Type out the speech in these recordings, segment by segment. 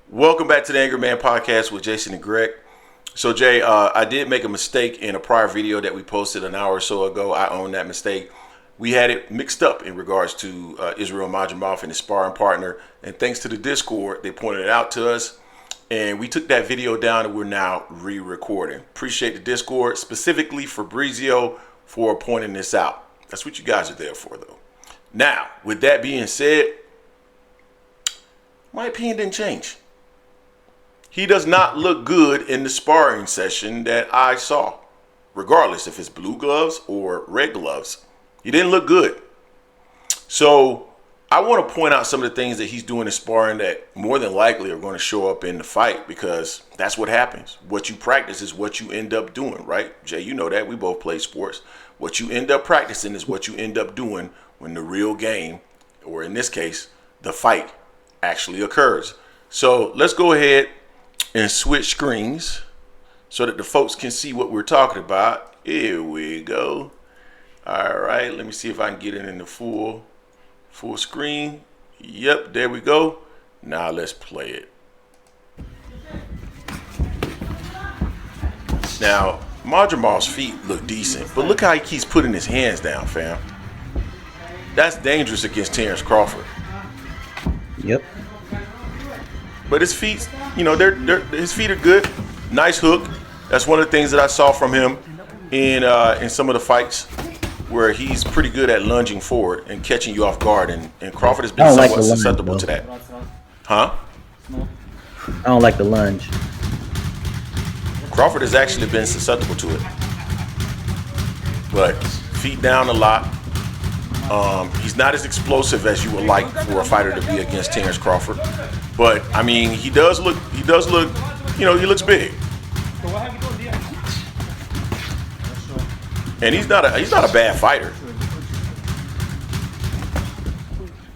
Welcome back to the Angry Man Podcast with Jason and Greg. So, Jay, I did make a mistake in a prior video that we posted an hour or so ago. I own that mistake. We had it mixed up in regards to Israil Madrimov and his sparring partner. And thanks to the Discord, they pointed it out to us. And we took that video down and we're now re-recording. Appreciate the Discord, specifically Fabrizio, for pointing this out. That's what you guys are there for, though. Now, with that being said, my opinion didn't change. He does not look good in the sparring session that I saw, regardless if it's blue gloves or red gloves. He didn't look good. So I want to point out some of the things that he's doing in sparring that more than likely are going to show up in the fight, because that's what happens. What you practice is what you end up doing, right? Jay, you know that. We both play sports. What you end up practicing is what you end up doing when the real game, or in this case, the fight, actually occurs. So let's go ahead and switch screens so that the folks can see what we're talking about. Here we go. All right, let me see if I can get it in the full screen. Yep, there we go. Now let's play it. Now, Madrimov's feet look decent, but look how he keeps putting his hands down, fam. That's dangerous against Terence Crawford. Yep. But his feet, you know, his feet are good. Nice hook. That's one of the things that I saw from him in some of the fights, where he's pretty good at lunging forward and catching you off guard. And Crawford has been somewhat susceptible to that. Huh? I don't like the lunge. Crawford has actually been susceptible to it. But feet down a lot. He's not as explosive as you would like for a fighter to be against Terence Crawford. But I mean, he does look, you know, he looks big. And he's not a bad fighter.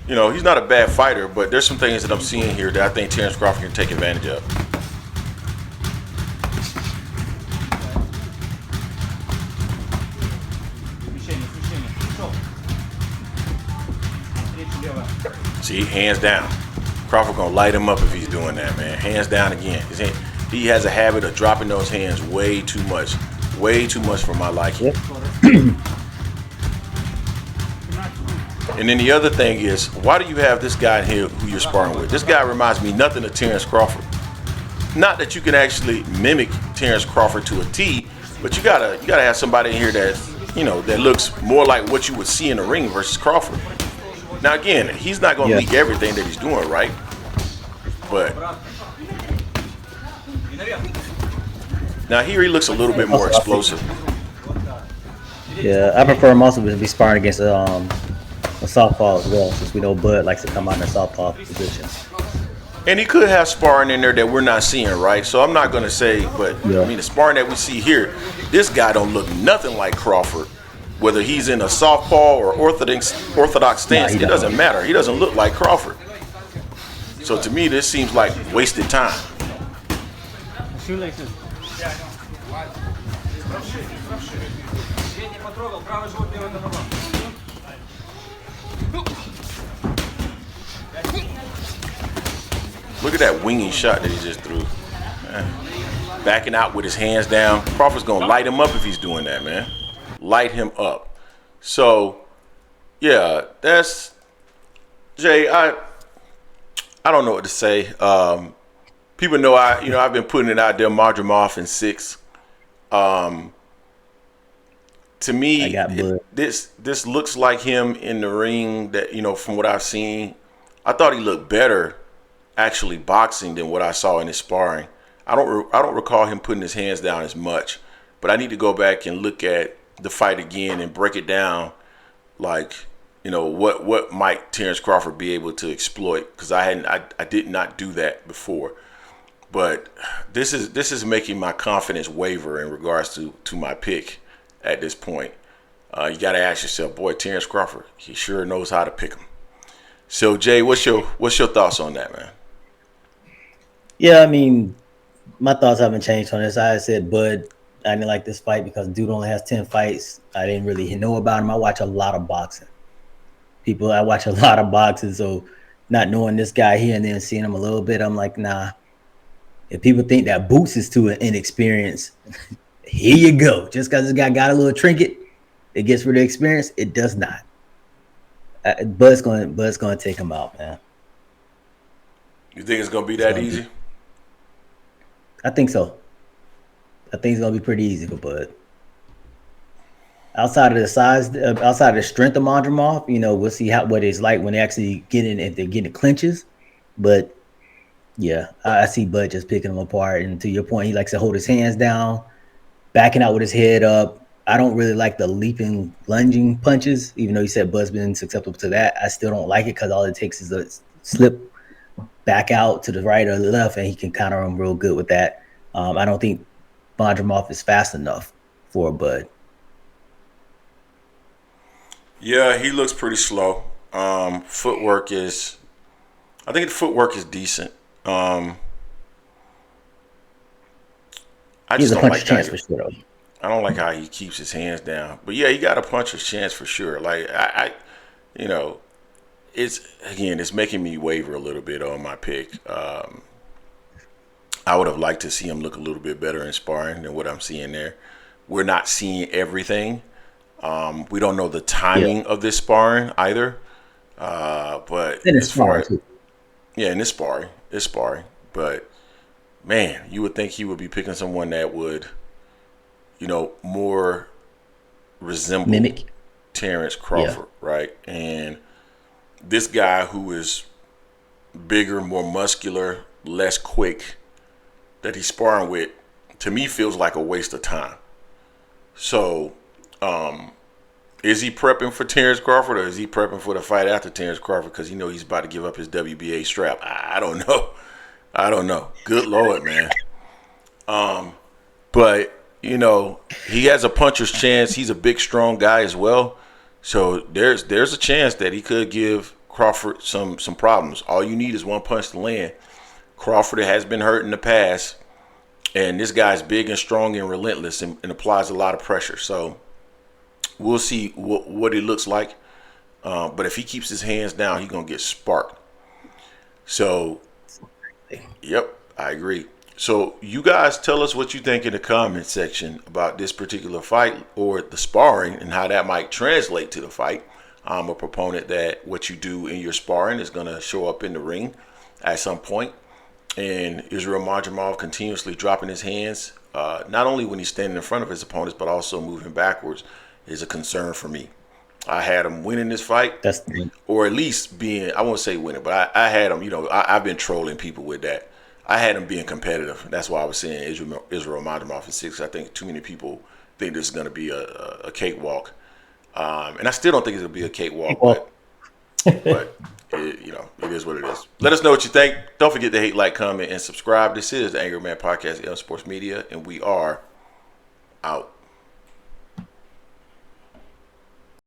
You know, he's not a bad fighter, but there's some things that I'm seeing here that I think Terence Crawford can take advantage of. See, hands down. Crawford gonna light him up if he's doing that, man. Hands down again. He has a habit of dropping those hands way too much for my liking. Yep. And then the other thing is, why do you have this guy here who you're sparring with? This guy reminds me nothing of Terence Crawford. Not that you can actually mimic Terence Crawford to a T, but you gotta have somebody in here that, you know, that looks more like what you would see in the ring versus Crawford. Now again, he's not gonna leak everything that he's doing, right? But now here he looks a little bit more explosive. Yeah, I prefer him also to be sparring against a southpaw as well, since we know Bud likes to come out in a southpaw position. And he could have sparring in there that we're not seeing, right? So I'm not gonna say, but I mean, the sparring that we see here, this guy don't look nothing like Crawford. Whether he's in a southpaw or orthodox stance, it doesn't matter. He doesn't look like Crawford. So to me, this seems like wasted time. Look at that winging shot that he just threw. Backing out with his hands down. Crawford's gonna light him up if he's doing that, man. Light him up. So, yeah, that's Jay. I don't know what to say. People know I've been putting it out there. Madrimov in 6. To me, this looks like him in the ring. That, you know, from what I've seen, I thought he looked better actually boxing than what I saw in his sparring. I don't recall him putting his hands down as much, but I need to go back and look at the fight again and break it down, like, you know, what might Terence Crawford be able to exploit, because I did not do that before. But this is making my confidence waver in regards to my pick at this point. You got to ask yourself, boy, Terence Crawford, he sure knows how to pick him. So Jay, what's your thoughts on that, man? Yeah, I mean, my thoughts haven't changed on this. I said Bud, I didn't like this fight because dude only has 10 fights. I didn't really know about him. I watch a lot of boxing. I watch a lot of boxing, so not knowing this guy here and then seeing him a little bit, I'm like, nah, If people think that Boots is too inexperienced, here you go. Just because this guy got a little trinket, it gets rid of experience. It does not. Bud's going to take him out, man. You think it's gonna be that easy? I think so. I think it's gonna be pretty easy for Bud. Outside of the size, outside of the strength of Madrimov, we'll see what it's like when they actually get in, if they're getting clinches. But yeah, I see Bud just picking them apart. And to your point, he likes to hold his hands down, backing out with his head up. I don't really like the leaping, lunging punches, even though you said Bud's been susceptible to that. I still don't like it because all it takes is a slip back out to the right or the left, and he can counter him real good with that. I don't think Madrimov is fast enough for Bud. Yeah, he looks pretty slow. Footwork is, I think the footwork is decent. I He's just a don't puncher's like chance for sure, though. I don't like how he keeps his hands down. But yeah, he got a puncher's chance for sure. Like it's making me waver a little bit on my pick. I would have liked to see him look a little bit better in sparring than what I'm seeing there. We're not seeing everything. We don't know the timing of this sparring either. But And it's as far sparring as too. yeah, and it's sparring. But man, you would think he would be picking someone that would, more resemble Mimic. Terence Yeah. Crawford, right? And this guy who is bigger, more muscular, less quick, that he's sparring with, to me feels like a waste of time. So, is he prepping for Terence Crawford, or is he prepping for the fight after Terence Crawford because he's about to give up his WBA strap? I don't know. I don't know. Good Lord, man. But he has a puncher's chance. He's a big, strong guy as well. So there's a chance that he could give Crawford some problems. All you need is one punch to land. Crawford has been hurt in the past, and this guy's big and strong and relentless and applies a lot of pressure. So we'll see what it looks like. But if he keeps his hands down, he's going to get sparked. So, yep, I agree. So you guys tell us what you think in the comment section about this particular fight or the sparring and how that might translate to the fight. I'm a proponent that what you do in your sparring is going to show up in the ring at some point. And Israil Madrimov continuously dropping his hands, not only when he's standing in front of his opponents, but also moving backwards, is a concern for me. I had him winning this fight, or at least being, I won't say winning, but I had him, I've been trolling people with that. I had him being competitive. That's why I was saying Israil Madrimov in 6. I think too many people think this is going to be a cakewalk. And I still don't think it's going to be a cakewalk, but it is what it is. Let us know what you think. Don't forget to hate, like, comment, and subscribe. This is the Angry Man Podcast, Sports Media, and we are out.